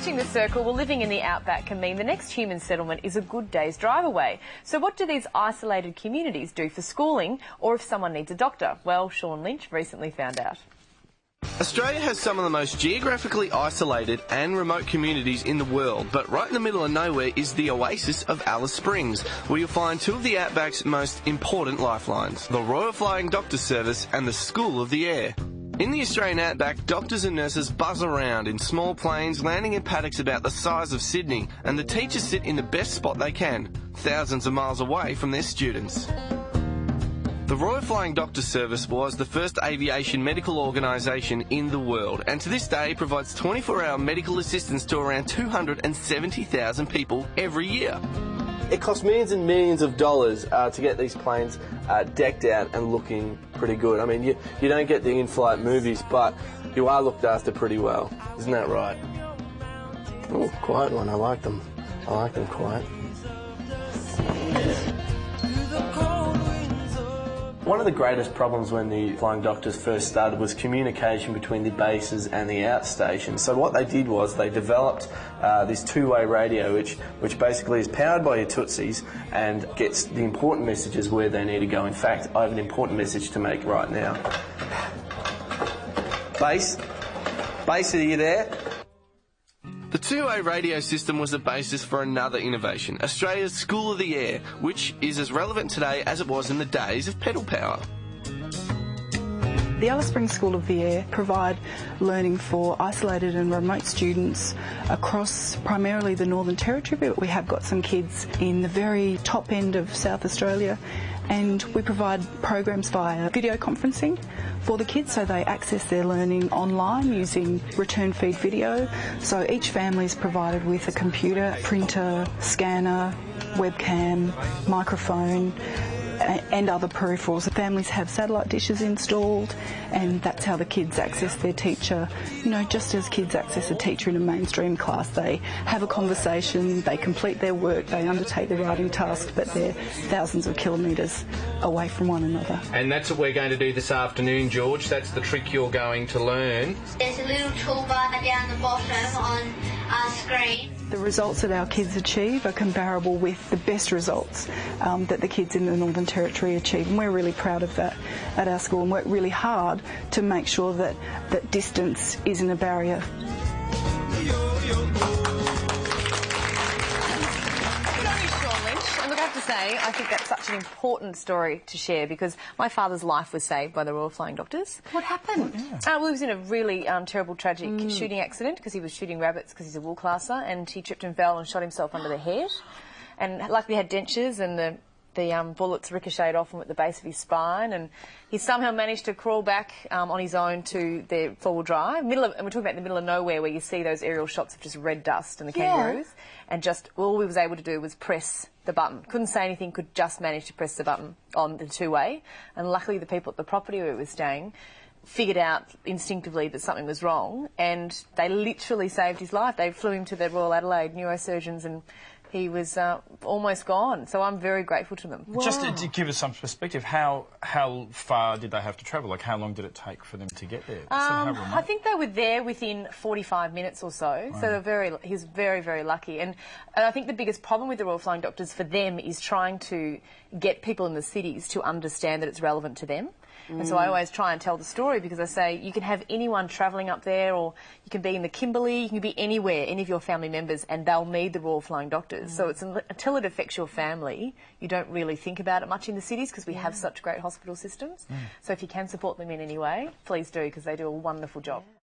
Stretching the circle, well, living in the outback can mean the next human settlement is a good day's drive away. So what do these isolated communities do for schooling, or if someone needs a doctor? Well, Sean Lynch recently found out. Australia has some of the most geographically isolated and remote communities in the world, but right in the middle of nowhere is the oasis of Alice Springs, where you'll find two of the outback's most important lifelines, the Royal Flying Doctor Service and the School of the Air. In the Australian outback, doctors and nurses buzz around in small planes, landing in paddocks about the size of Sydney, and the teachers sit in the best spot they can, thousands of miles away from their students. The Royal Flying Doctor Service was the first aviation medical organisation in the world, and to this day provides 24-hour medical assistance to around 270,000 people every year. It costs millions and millions of dollars to get these planes decked out and looking pretty good. I mean, you don't get the in-flight movies, but you are looked after pretty well. Isn't that right? Oh, quiet one. I like them. I like them quiet. One of the greatest problems when the Flying Doctors first started was communication between the bases and the outstations. So what they did was they developed this two-way radio which basically is powered by your tootsies and gets the important messages where they need to go. In fact, I have an important message to make right now. Base, are you there? The two-way radio system was the basis for another innovation, Australia's School of the Air, which is as relevant today as it was in the days of pedal power. The Alice Springs School of the Air provide learning for isolated and remote students across primarily the Northern Territory, but we have got some kids in the very top end of South Australia, and we provide programs via video conferencing for the kids so they access their learning online using return feed video. So each family is provided with a computer, printer, scanner, webcam, microphone, and other peripherals. The families have satellite dishes installed, and that's how the kids access their teacher. You know, just as kids access a teacher in a mainstream class, they have a conversation, they complete their work, they undertake the writing task, but they're thousands of kilometres away from one another. And that's what we're going to do this afternoon, George. That's the trick you're going to learn. There's a little toolbar down the bottom on our screen. The results that our kids achieve are comparable with the best results that the kids in the Northern Territory achieve, and we're really proud of that at our school and work really hard to make sure that distance isn't a barrier. And look, I have to say, I think that's such an important story to share because my father's life was saved by the Royal Flying Doctors. What happened? Well, he was in a really terrible, tragic shooting accident because he was shooting rabbits because he's a wool classer, and he tripped and fell and shot himself under the head. And luckily he had dentures, and the bullets ricocheted off him at the base of his spine, and he somehow managed to crawl back on his own to their four-wheel drive. And we're talking about the middle of nowhere where you see those aerial shots of just red dust and the kangaroos, and just all we was able to do was press the button. Couldn't say anything, could just manage to press the button on the two-way. And luckily the people at the property where we were staying figured out instinctively that something was wrong, and they literally saved his life. They flew him to the Royal Adelaide neurosurgeons, and he was almost gone. So I'm very grateful to them. Wow. Just to give us some perspective, how far did they have to travel? Like, how long did it take for them to get there? I think they were there within 45 minutes or so. Wow. So he was very, very lucky. And I think the biggest problem with the Royal Flying Doctors for them is trying to get people in the cities to understand that it's relevant to them. And so I always try and tell the story because I say you can have anyone travelling up there, or you can be in the Kimberley, you can be anywhere, any of your family members, and they'll need the Royal Flying Doctors. So it's until it affects your family, you don't really think about it much in the cities because we have such great hospital systems. So if you can support them in any way, please do, because they do a wonderful job.